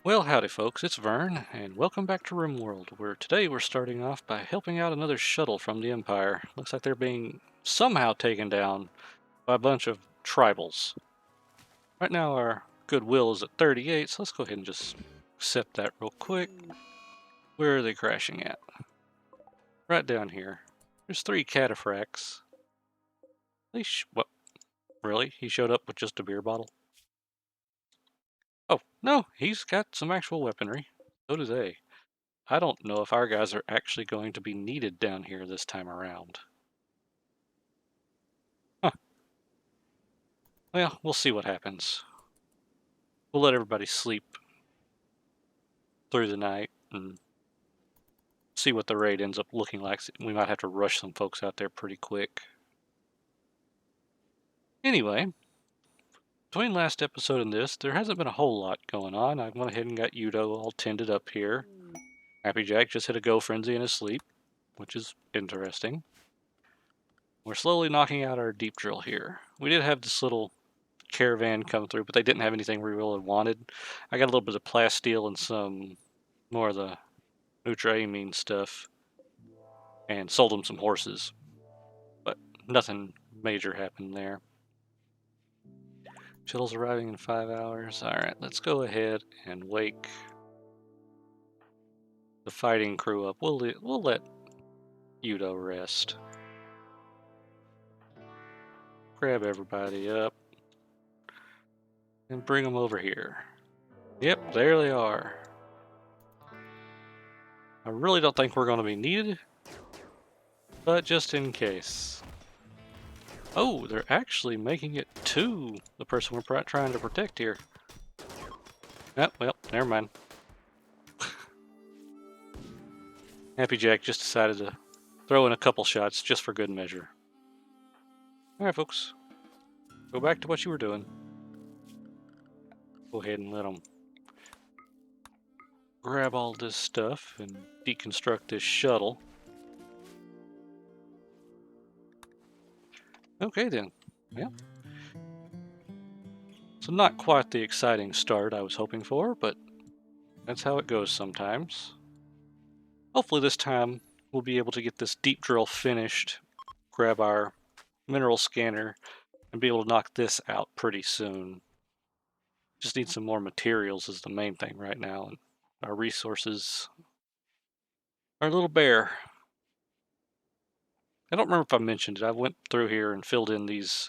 Well, howdy folks, it's Vern, and welcome back to Rimworld, where today we're starting off by helping out another shuttle from the Empire. Looks like they're being somehow taken down by a bunch of tribals. Right now our goodwill is at 38, so let's go ahead and just accept that real quick. Where are they crashing at? Right down here. There's 3 cataphracts. What? Really? He showed up with just a beer bottle? Oh, no, he's got some actual weaponry. So do they. I don't know if our guys are actually going to be needed down here this time around. Huh. Well, we'll see what happens. We'll let everybody sleep through the night and see what the raid ends up looking like. We might have to rush some folks out there pretty quick. Anyway, between last episode and this, there hasn't been a whole lot going on. I went ahead and got Udo all tended up here. Happy Jack just hit a go frenzy in his sleep, which is interesting. We're slowly knocking out our deep drill here. We did have this little caravan come through, but they didn't have anything we really wanted. I got a little bit of plasteel and some more of the nutraamine stuff and sold them some horses, but nothing major happened there. Shuttle's arriving in 5 hours. Alright, let's go ahead and wake the fighting crew up. We'll let Udo rest. Grab everybody up and bring them over here. Yep, there they are. I really don't think we're going to be needed, but just in case. Oh, they're actually making it to the person we're trying to protect here. Oh, well, never mind. Happy Jack just decided to throw in a couple shots just for good measure. Alright, folks. Go back to what you were doing. Go ahead and let them grab all this stuff and deconstruct this shuttle. Okay then. Yeah. So not quite the exciting start I was hoping for, but that's how it goes sometimes. Hopefully this time we'll be able to get this deep drill finished, grab our mineral scanner, and be able to knock this out pretty soon. Just need some more materials is the main thing right now, and our resources are a little bare. I don't remember if I mentioned it. I went through here and filled in these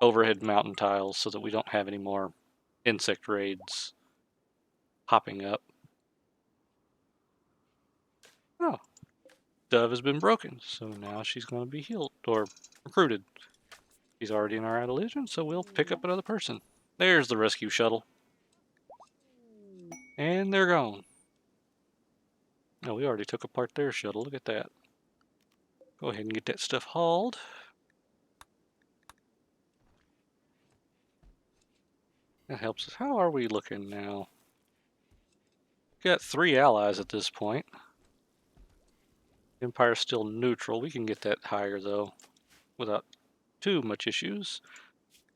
overhead mountain tiles so that we don't have any more insect raids popping up. Oh, Dove has been broken, so now she's going to be healed, or recruited. She's already in our Legion, so we'll pick up another person. There's the rescue shuttle. And they're gone. Oh, we already took apart their shuttle. Look at that. Go ahead and get that stuff hauled. That helps us. How are we looking now? Got 3 allies at this point. Empire's still neutral. We can get that higher, though, without too much issues.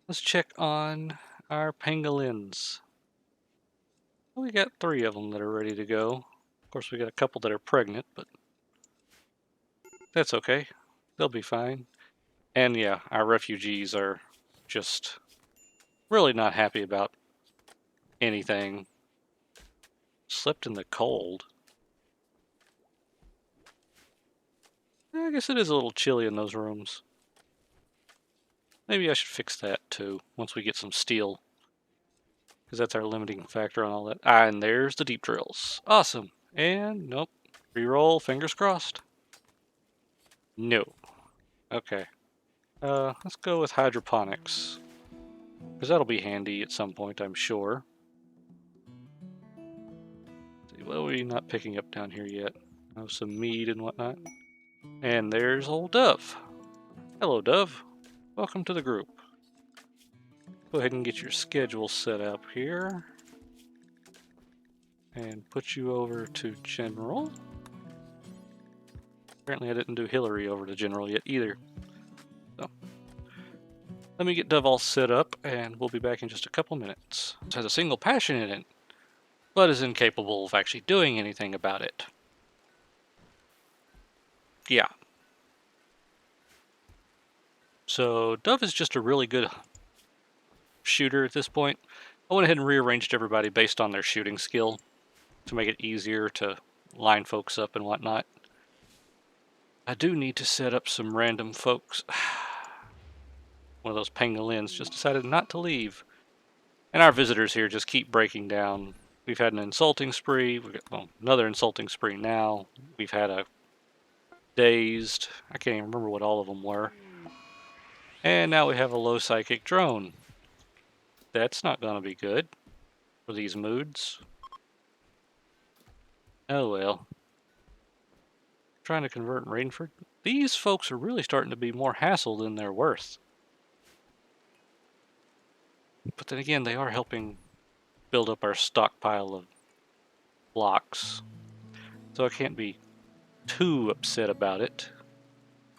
Let's check on our pangolins. We got 3 of them that are ready to go. Of course, we got a couple that are pregnant, but that's okay. They'll be fine. And yeah, our refugees are just really not happy about anything. Slept in the cold. I guess it is a little chilly in those rooms. Maybe I should fix that too, once we get some steel. Because that's our limiting factor on all that. Ah, and there's the deep drills. Awesome. And nope. Reroll, fingers crossed. No. Okay. Let's go with hydroponics. Because that'll be handy at some point, I'm sure. Let's see, what are we not picking up down here yet? Oh, some meat and whatnot. And there's old Dove. Hello, Dove. Welcome to the group. Go ahead and get your schedule set up here. And put you over to General. Apparently I didn't do Hillary over to General yet either. So, let me get Dove all set up, and we'll be back in just a couple minutes. It has a single passion in it. but is incapable of actually doing anything about it. Yeah. So Dove is just a really good shooter at this point. I went ahead and rearranged everybody based on their shooting skill to make it easier to line folks up and whatnot. I do need to set up some random folks. One of those pangolins just decided not to leave. And our visitors here just keep breaking down. We've had an insulting spree. We've got another insulting spree now. We've had a dazed. I can't even remember what all of them were. And now we have a low psychic drone. That's not going to be good for these moods. Oh well. Trying to convert Rainford. These folks are really starting to be more hassle than they're worth. But then again, they are helping build up our stockpile of blocks. So I can't be too upset about it.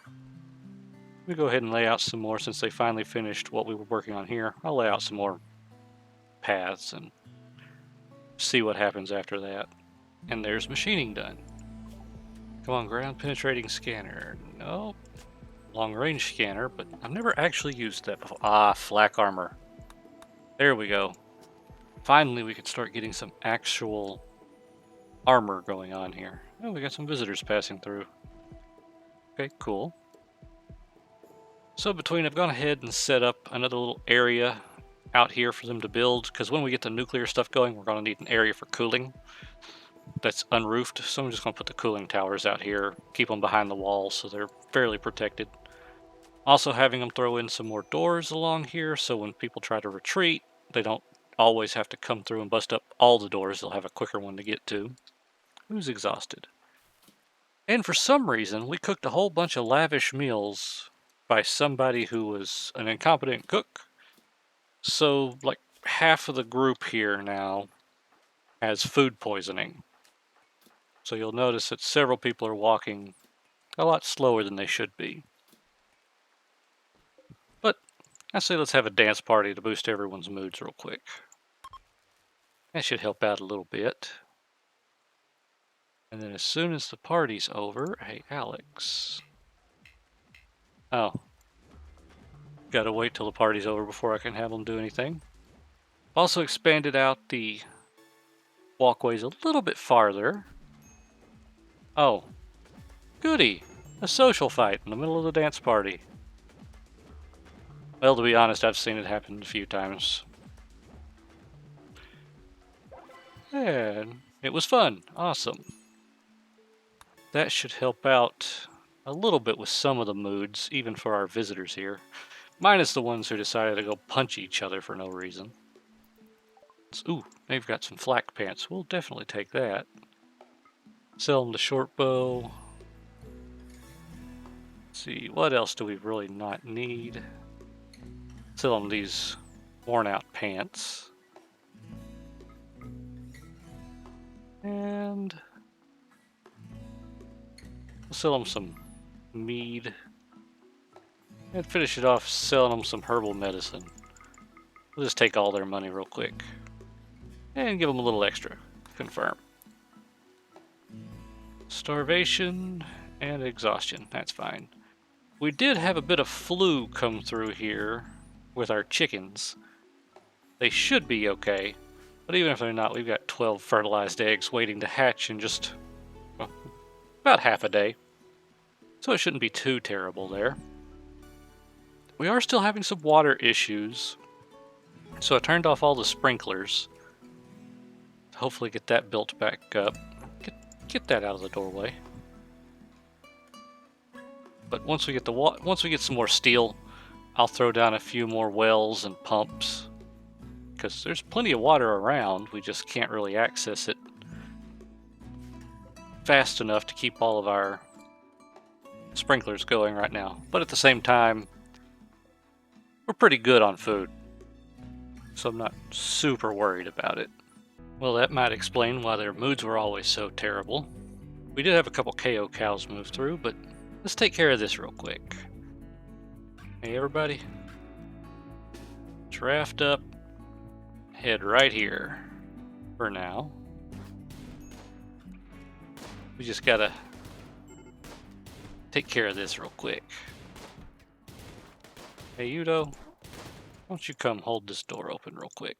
Let me go ahead and lay out some more since they finally finished what we were working on here. I'll lay out some more paths and see what happens after that. And there's machining done. Come on, ground penetrating scanner. Nope. Long range scanner, but I've never actually used that before. Ah, flak armor. There we go. Finally, we could start getting some actual armor going on here. Oh, we got some visitors passing through. Okay, cool. So I've gone ahead and set up another little area out here for them to build, because when we get the nuclear stuff going, we're going to need an area for cooling that's unroofed. So I'm just going to put the cooling towers out here, keep them behind the wall so they're fairly protected. Also having them throw in some more doors along here, so when people try to retreat, they don't always have to come through and bust up all the doors. They'll have a quicker one to get to. Who's exhausted? And for some reason, we cooked a whole bunch of lavish meals by somebody who was an incompetent cook. So, like, half of the group here now has food poisoning. So you'll notice that several people are walking a lot slower than they should be. But I say let's have a dance party to boost everyone's moods real quick. That should help out a little bit. And then as soon as the party's over, hey, Alex. Oh. Gotta wait till the party's over before I can have them do anything. Also expanded out the walkways a little bit farther. Oh. Goody! A social fight in the middle of the dance party. Well, to be honest, I've seen it happen a few times. And it was fun. Awesome. That should help out a little bit with some of the moods, even for our visitors here. Minus the ones who decided to go punch each other for no reason. Ooh, they've got some flak pants. We'll definitely take that. Sell them the short bow. Let's see, what else do we really not need? Sell them these worn out pants. And we'll sell them some mead. And finish it off selling them some herbal medicine. We'll just take all their money real quick. And give them a little extra. Confirm. Starvation and exhaustion. That's fine. We did have a bit of flu come through here with our chickens. They should be okay. But even if they're not, we've got 12 fertilized eggs waiting to hatch in just well, about half a day. So it shouldn't be too terrible there. We are still having some water issues. So I turned off all the sprinklers. Hopefully get that built back up. Get that out of the doorway. But once we get some more steel, I'll throw down a few more wells and pumps. Because there's plenty of water around, we just can't really access it fast enough to keep all of our sprinklers going right now. But at the same time, we're pretty good on food, so I'm not super worried about it. Well, that might explain why their moods were always so terrible. We did have a couple KO cows move through, but let's take care of this real quick. Hey everybody, let's raft up, head right here for now. We just gotta take care of this real quick. Hey, Udo, why don't you come hold this door open real quick?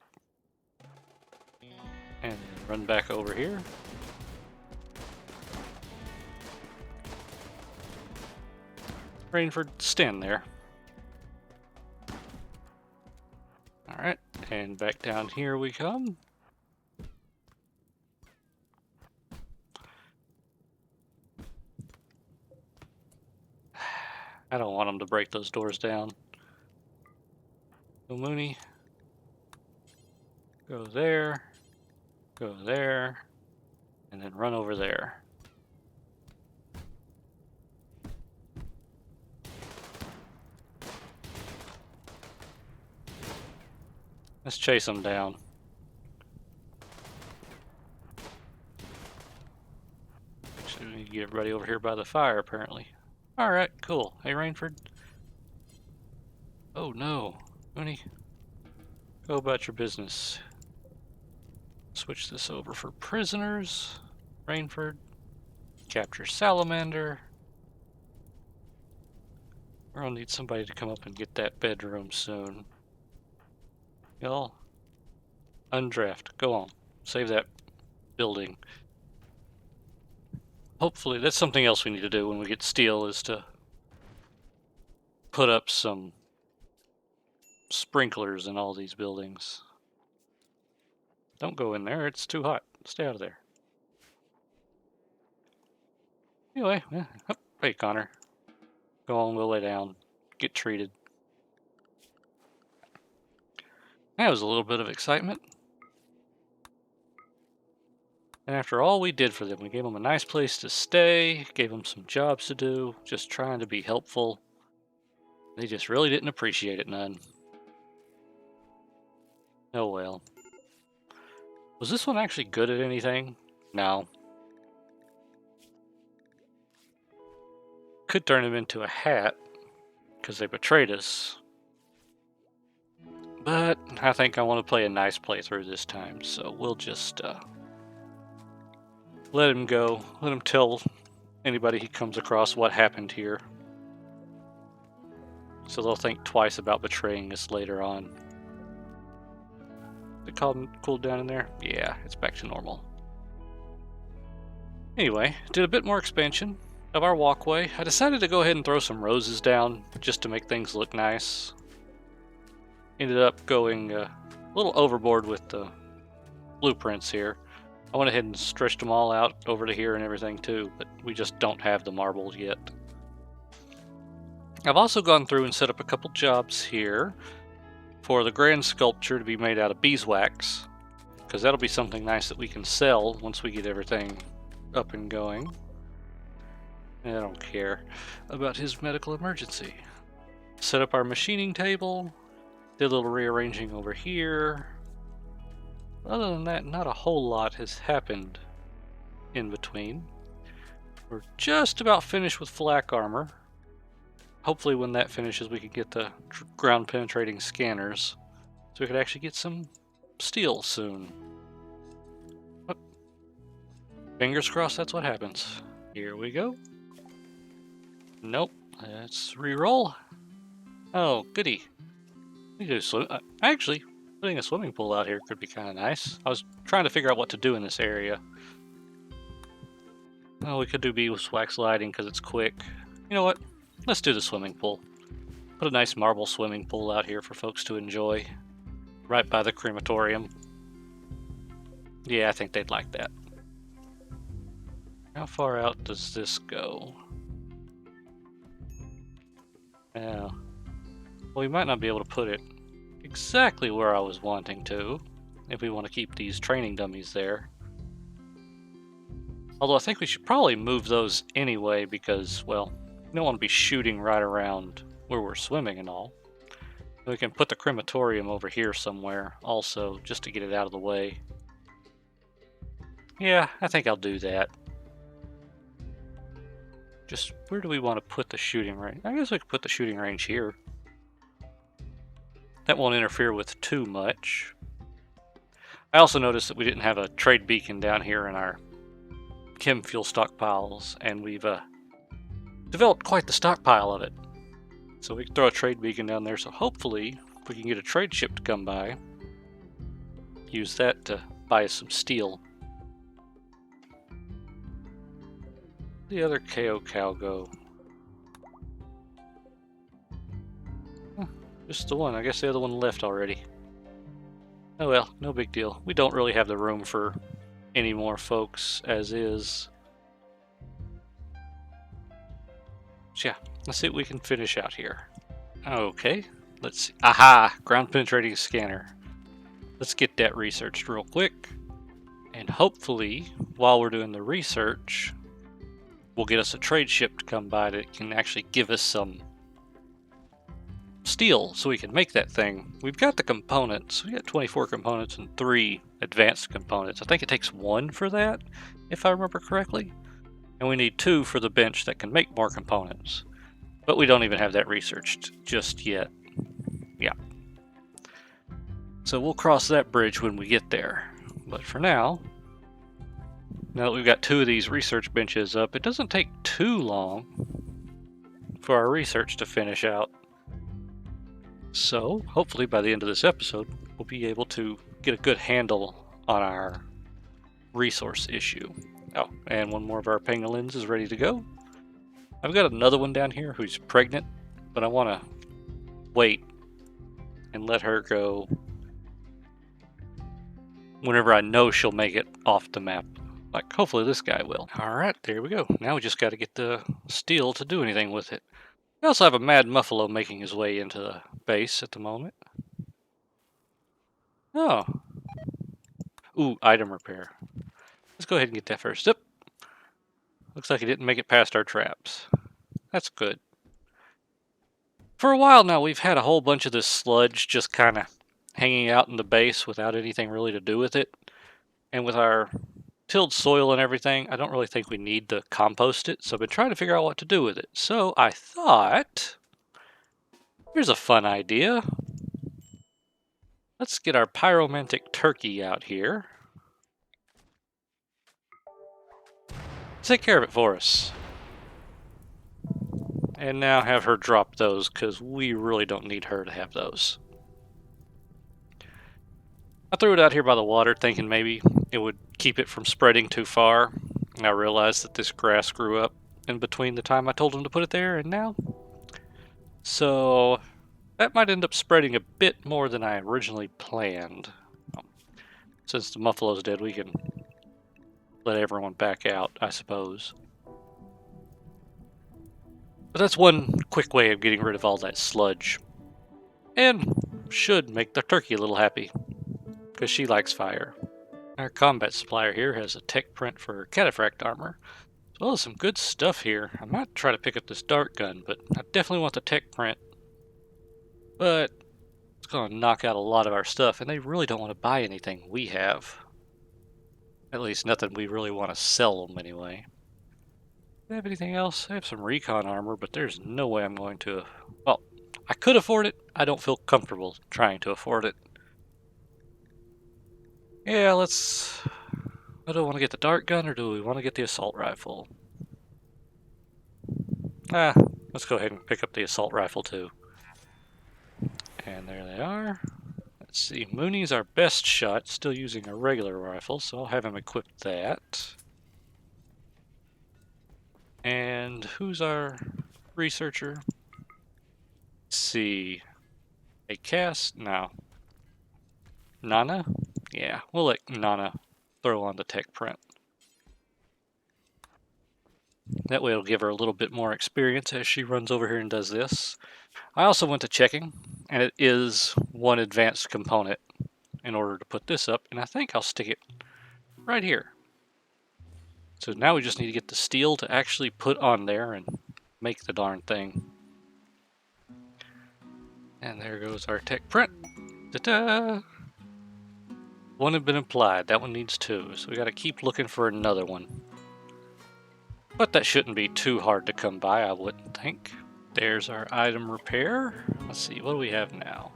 And run back over here. Rainford, stand there. Alright, and back down here we come. I don't want them to break those doors down. So Mooney, go there, and then run over there. Let's chase them down. Actually, we need to get everybody over here by the fire, apparently. Alright, cool. Hey, Rainford. Oh no. Mooney, go about your business. Switch this over for prisoners. Rainford, capture Salamander. We're gonna need somebody to come up and get that bedroom soon. Y'all, undraft. Go on. Save that building. Hopefully, that's something else we need to do when we get steel, is to put up some sprinklers in all these buildings. Don't go in there, it's too hot. Stay out of there. Anyway, hey Connor. Go on, we'll lay down. Get treated. That was a little bit of excitement. And after all we did for them, we gave them a nice place to stay, gave them some jobs to do, just trying to be helpful. They just really didn't appreciate it none. Oh well. Was this one actually good at anything? No. Could turn him into a hat, because they betrayed us. But I think I want to play a nice playthrough this time, so we'll just let him go. Let him tell anybody he comes across what happened here. So they'll think twice about betraying us later on. Is it cooled down in there? Yeah, it's back to normal. Anyway, did a bit more expansion of our walkway. I decided to go ahead and throw some roses down just to make things look nice. Ended up going a little overboard with the blueprints here. I went ahead and stretched them all out over to here and everything too, but we just don't have the marbles yet. I've also gone through and set up a couple jobs here for the grand sculpture to be made out of beeswax, because that'll be something nice that we can sell once we get everything up and going. And I don't care about his medical emergency. Set up our machining table, did a little rearranging over here. Other than that, not a whole lot has happened in between. We're just about finished with flak armor. Hopefully when that finishes we can get the ground penetrating scanners, so we could actually get some steel soon. But fingers crossed that's what happens. Here we go. Nope, let's re-roll. Oh, goody. We do swim. Actually, putting a swimming pool out here could be kind of nice. I was trying to figure out what to do in this area. Oh, we could do beeswax lighting because it's quick. You know what? Let's do the swimming pool. Put a nice marble swimming pool out here for folks to enjoy. Right by the crematorium. Yeah, I think they'd like that. How far out does this go? Yeah. Well, we might not be able to put it exactly where I was wanting to, if we want to keep these training dummies there. Although I think we should probably move those anyway because, well, we don't want to be shooting right around where we're swimming and all. We can put the crematorium over here somewhere also, just to get it out of the way. Yeah, I think I'll do that. Just, where do we want to put the shooting range? I guess we could put the shooting range here. That won't interfere with too much. I also noticed that we didn't have a trade beacon down here in our chem fuel stockpiles, and we've developed quite the stockpile of it. So we can throw a trade beacon down there, so hopefully we can get a trade ship to come by. Use that to buy us some steel. The other KO cow go. Just the one. I guess the other one left already. Oh well, no big deal. We don't really have the room for any more folks as is. So yeah, let's see what we can finish out here. Okay, let's see. Aha! Ground penetrating scanner. Let's get that researched real quick. And hopefully, while we're doing the research, we'll get us a trade ship to come by that can actually give us some steel so we can make that thing. We've got the components. We got 24 components and 3 advanced components. I think it takes 1 for that, if I remember correctly. And we need 2 for the bench that can make more components. But we don't even have that researched just yet. Yeah. So we'll cross that bridge when we get there. But for now that we've got 2 of these research benches up, it doesn't take too long for our research to finish out. So, hopefully by the end of this episode, we'll be able to get a good handle on our resource issue. Oh, and one more of our pangolins is ready to go. I've got another one down here who's pregnant, but I want to wait and let her go whenever I know she'll make it off the map. Like, hopefully this guy will. Alright, there we go. Now we just got to get the steel to do anything with it. We also have a mad muffalo making his way into the base at the moment. Oh. Ooh, item repair. Let's go ahead and get that first. Yep. Looks like he didn't make it past our traps. That's good. For a while now, we've had a whole bunch of this sludge just kind of hanging out in the base without anything really to do with it. And with our tilled soil and everything, I don't really think we need to compost it, so I've been trying to figure out what to do with it. So I thought, here's a fun idea. Let's get our pyromantic turkey out here. Take care of it for us. And now have her drop those, because we really don't need her to have those. I threw it out here by the water thinking maybe it would keep it from spreading too far. And I realized that this grass grew up in between the time I told him to put it there and now. So that might end up spreading a bit more than I originally planned. Since the muffalo's dead, we can let everyone back out, I suppose. But that's one quick way of getting rid of all that sludge. And should make the turkey a little happy, because she likes fire. Our combat supplier here has a tech print for cataphract armor, as well as some good stuff here. I might try to pick up this dart gun, but I definitely want the tech print. But it's going to knock out a lot of our stuff, and they really don't want to buy anything we have. At least nothing we really want to sell them anyway. Do I have anything else? I have some recon armor, but there's no way I'm going to... Well, I could afford it. I don't feel comfortable trying to afford it. Yeah, let's... I don't want to get the dart gun, or do we want to get the assault rifle? Let's go ahead and pick up the assault rifle too. And there they are. Let's see, Mooney's our best shot, still using a regular rifle, so I'll have him equip that. And who's our researcher? Let's see. A cast? No. Nana? Yeah, we'll let Nana throw on the tech print. That way it'll give her a little bit more experience as she runs over here and does this. I also went to checking, and it is one advanced component in order to put this up, and I think I'll stick it right here. So now we just need to get the steel to actually put on there and make the darn thing. And there goes our tech print. Ta-da! One had been applied. That one needs 2. So we got to keep looking for another one. But that shouldn't be too hard to come by, I wouldn't think. There's our item repair. Let's see, what do we have now?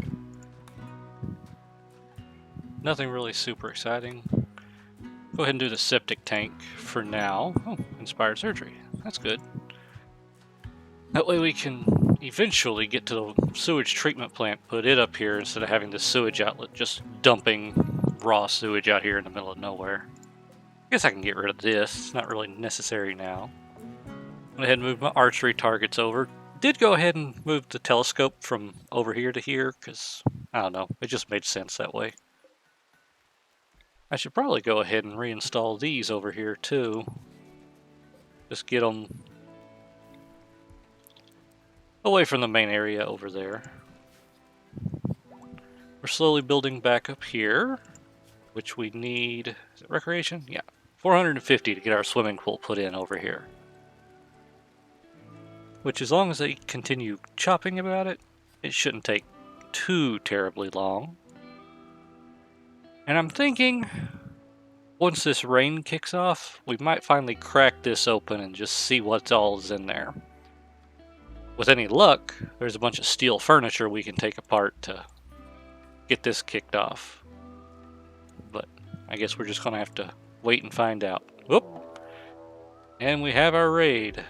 Nothing really super exciting. Go Go ahead and do the septic tank for now. Oh, inspired surgery. That's good. That way we can eventually get to the sewage treatment plant, put it up here instead of having the sewage outlet just dumping raw sewage out here in the middle of nowhere. I guess I can get rid of this. It's not really necessary now. Went ahead and moved my archery targets over. Did go ahead and move the telescope from over here to here because, I don't know, it just made sense that way. I should probably go ahead and reinstall these over here too. Just get them away from the main area over there. We're slowly building back up here, which we need, is it recreation? Yeah, 450 to get our swimming pool put in over here. Which, as long as they continue chopping about it, it shouldn't take too terribly long. And I'm thinking, once this rain kicks off, we might finally crack this open and just see what all is in there. With any luck, there's a bunch of steel furniture we can take apart to get this kicked off. But I guess we're just going to have to wait and find out. Whoop! And we have our raid.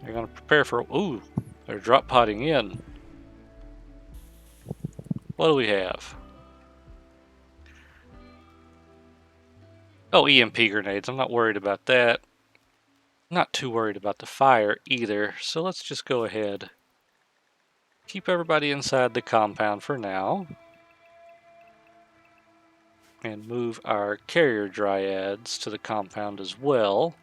They're going to prepare for... Ooh! They're drop potting in. What do we have? Oh, EMP grenades. I'm not worried about that. Not too worried about the fire either, so let's just go ahead. Keep everybody inside the compound for now. And move our carrier dryads to the compound as well.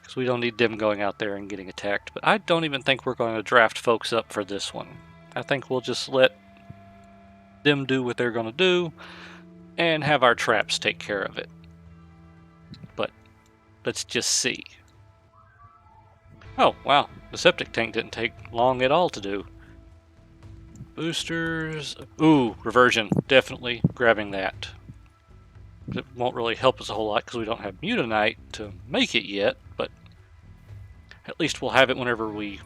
Because we don't need them going out there and getting attacked. But I don't even think we're going to draft folks up for this one. I think we'll just let them do what they're going to do and have our traps take care of it. But let's just see. Oh, wow. The septic tank didn't take long at all to do. Boosters. Ooh, reversion. Definitely grabbing that. It won't really help us a whole lot because we don't have mutanite to make it yet, but at least we'll have it whenever we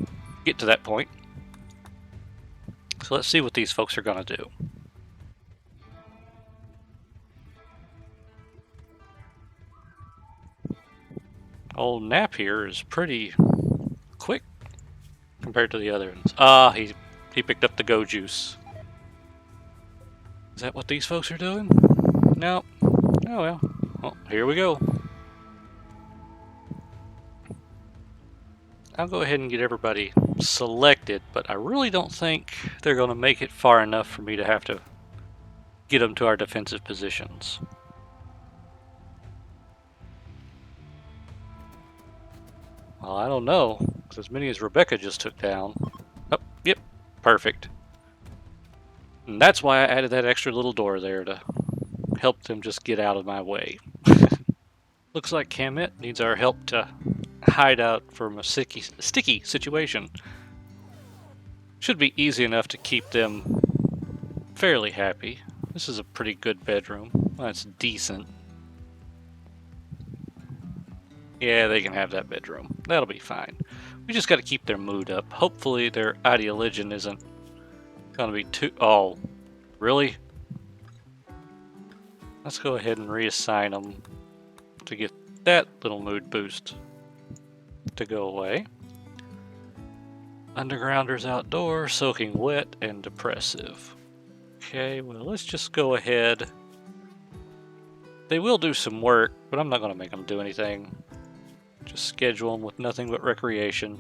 get to that point. So let's see what these folks are going to do. Old Nap here is pretty quick compared to the other ones. Ah, he picked up the go juice. Is that what these folks are doing? No. Oh well. Well, here we go. I'll go ahead and get everybody selected, but I really don't think they're going to make it far enough for me to have to get them to our defensive positions. Well, I don't know, because as many as Rebecca just took down. Oh, yep, perfect. And that's why I added that extra little door there to help them just get out of my way. Looks like Kamet needs our help to hide out from a sticky situation. Should be easy enough to keep them fairly happy. This is a pretty good bedroom. Well, it's decent. Yeah, they can have that bedroom. That'll be fine. We just got to keep their mood up. Hopefully their ideologion isn't going to be too... Oh, really? Let's go ahead and reassign them to get that little mood boost to go away. Undergrounders outdoor, soaking wet, and depressive. Okay, well, let's just go ahead. They will do some work, but I'm not going to make them do anything. Just schedule them with nothing but recreation.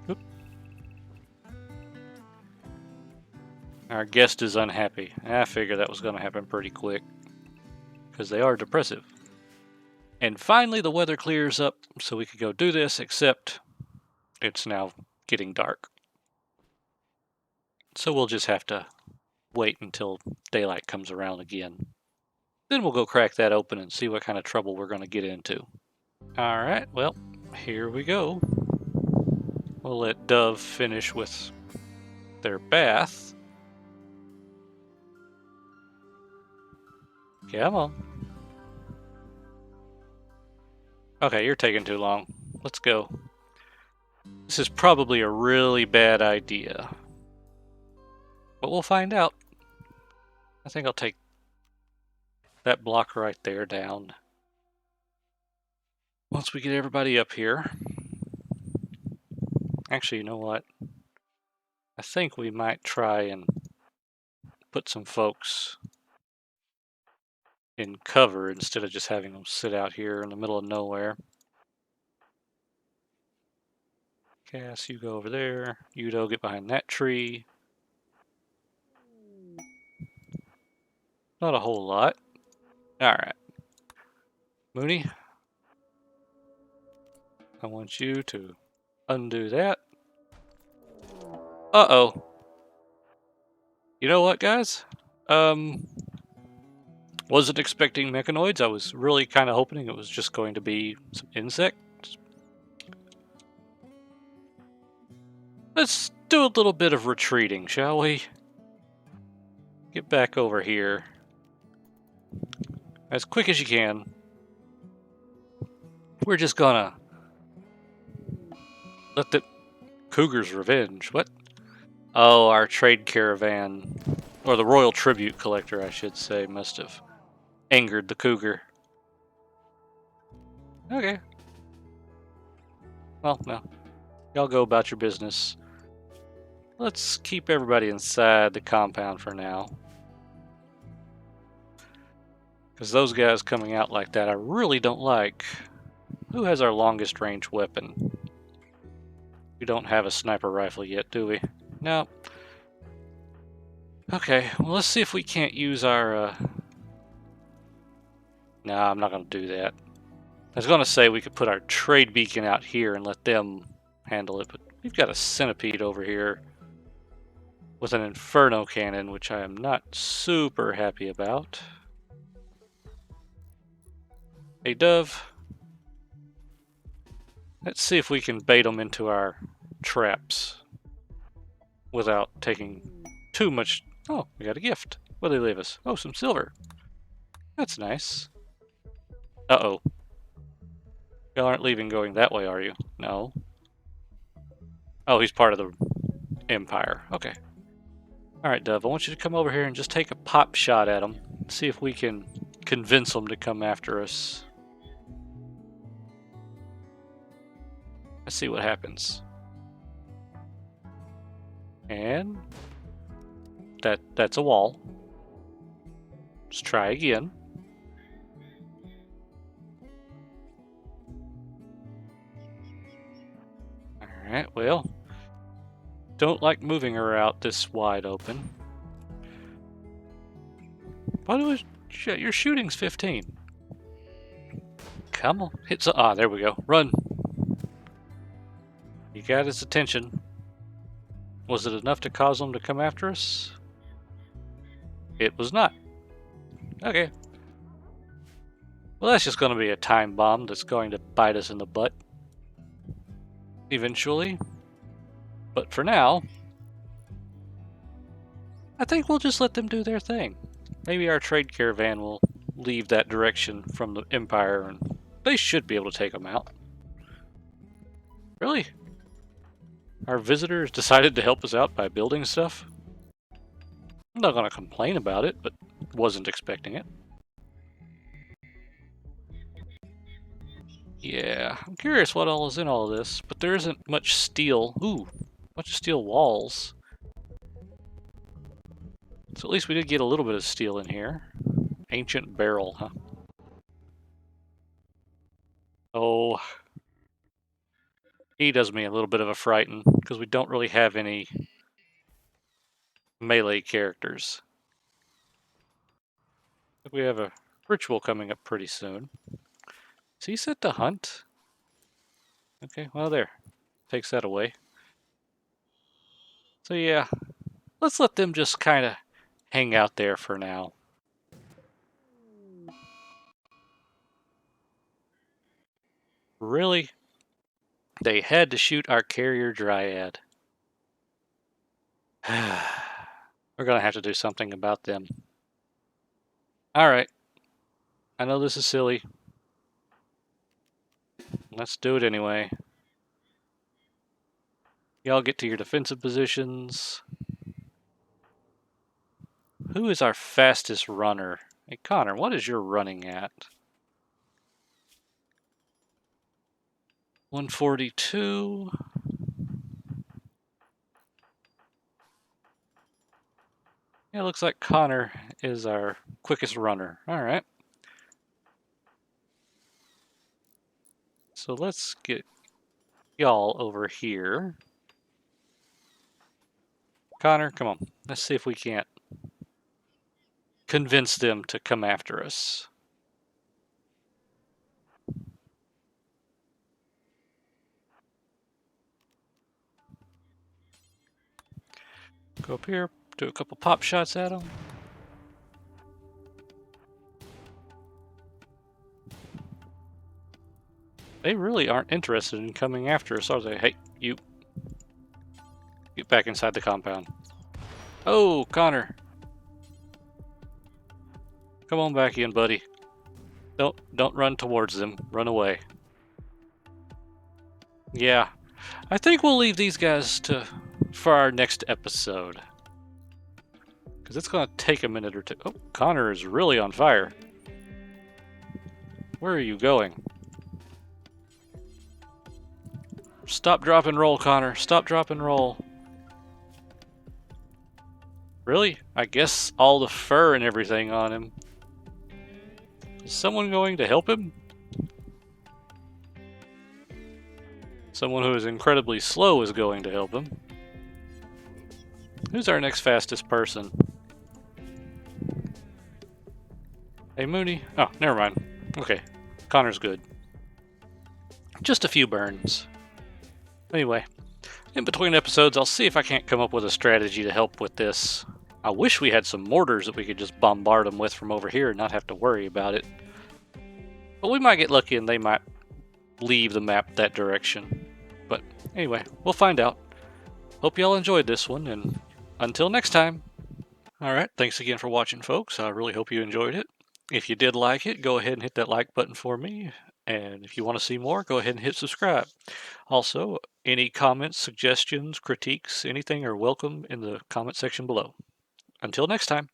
Oop. Our guest is unhappy. I figured that was going to happen pretty quick, because they are depressive. And finally the weather clears up so we could go do this, except it's now getting dark. So we'll just have to wait until daylight comes around again. Then we'll go crack that open and see what kind of trouble we're going to get into. Alright, well, here we go. We'll let Dove finish with their bath. Come on. Okay, you're taking too long. Let's go. This is probably a really bad idea. But we'll find out. I think I'll take that block right there down. Once we get everybody up here. Actually, you know what? I think we might try and put some folks in cover instead of just having them sit out here in the middle of nowhere. Cass, you go over there. Udo, get behind that tree. Not a whole lot. Alright. Mooney, I want you to undo that. Uh-oh. You know what, guys? Wasn't expecting mechanoids. I was really kind of hoping it was just going to be some insects. Let's do a little bit of retreating, shall we? Get back over here. As quick as you can. We're just gonna let the Cougar's revenge. What? Oh, our trade caravan, or the royal tribute collector, I should say, must have angered the Cougar. Okay. Well, no. Y'all go about your business. Let's keep everybody inside the compound for now. Because those guys coming out like that, I really don't like. Who has our longest range weapon? We don't have a sniper rifle yet, do we? No. Okay, well, let's see if we can't use our... No, I'm not going to do that. I was going to say we could put our trade beacon out here and let them handle it, but we've got a centipede over here with an inferno cannon, which I am not super happy about. Hey, Dove. Let's see if we can bait them into our traps without taking too much... Oh, we got a gift. What did they leave us? Oh, some silver. That's nice. Uh-oh. Y'all aren't leaving going that way, are you? No. Oh, he's part of the Empire. Okay. Alright, Dove, I want you to come over here and just take a pop shot at them. See if we can convince them to come after us. Let's see what happens. And... That's a wall. Let's try again. Alright, well... Don't like moving her out this wide open. By the way, your shooting's 15. Come on, hit some... Ah, there we go. Run! You got his attention. Was it enough to cause them to come after us? It was not. Okay. Well, that's just going to be a time bomb that's going to bite us in the butt. Eventually. But for now, I think we'll just let them do their thing. Maybe our trade caravan will leave that direction from the Empire, and they should be able to take them out. Really? Our visitors decided to help us out by building stuff? I'm not going to complain about it, but wasn't expecting it. Yeah, I'm curious what all is in all of this, but there isn't much steel. Ooh, a bunch of steel walls. So at least we did get a little bit of steel in here. Ancient barrel, huh? Oh, he does me a little bit of a frighten, because we don't really have any melee characters. We have a ritual coming up pretty soon. Is he set to hunt? Okay, well there. Takes that away. So yeah, let's let them just kind of hang out there for now. Really? They had to shoot our carrier dryad. We're gonna have to do something about them. Alright. I know this is silly. Let's do it anyway. Y'all get to your defensive positions. Who is our fastest runner Hey, Connor, what is your running at? 142. Yeah, it looks like Connor is our quickest runner. All right. So let's get y'all over here. Connor, come on. Let's see if we can't convince them to come after us. Go up here, do a couple pop shots at them. They really aren't interested in coming after us, are they? Hey, you. Get back inside the compound. Oh, Connor. Come on back in, buddy. Don't run towards them. Run away. Yeah. I think we'll leave these guys for our next episode. Because it's going to take a minute or two. Oh, Connor is really on fire. Where are you going? Stop, drop, and roll, Connor. Stop, drop, and roll. Really? I guess all the fur and everything on him. Is someone going to help him? Someone who is incredibly slow is going to help him. Who's our next fastest person? Hey, Mooney. Oh, never mind. Okay, Connor's good. Just a few burns. Anyway, in between episodes, I'll see if I can't come up with a strategy to help with this. I wish we had some mortars that we could just bombard them with from over here and not have to worry about it. But we might get lucky and they might leave the map that direction. But anyway, we'll find out. Hope y'all enjoyed this one, and until next time. Alright, thanks again for watching, folks. I really hope you enjoyed it. If you did like it, go ahead and hit that like button for me. And if you want to see more, go ahead and hit subscribe. Also, any comments, suggestions, critiques, anything are welcome in the comment section below. Until next time.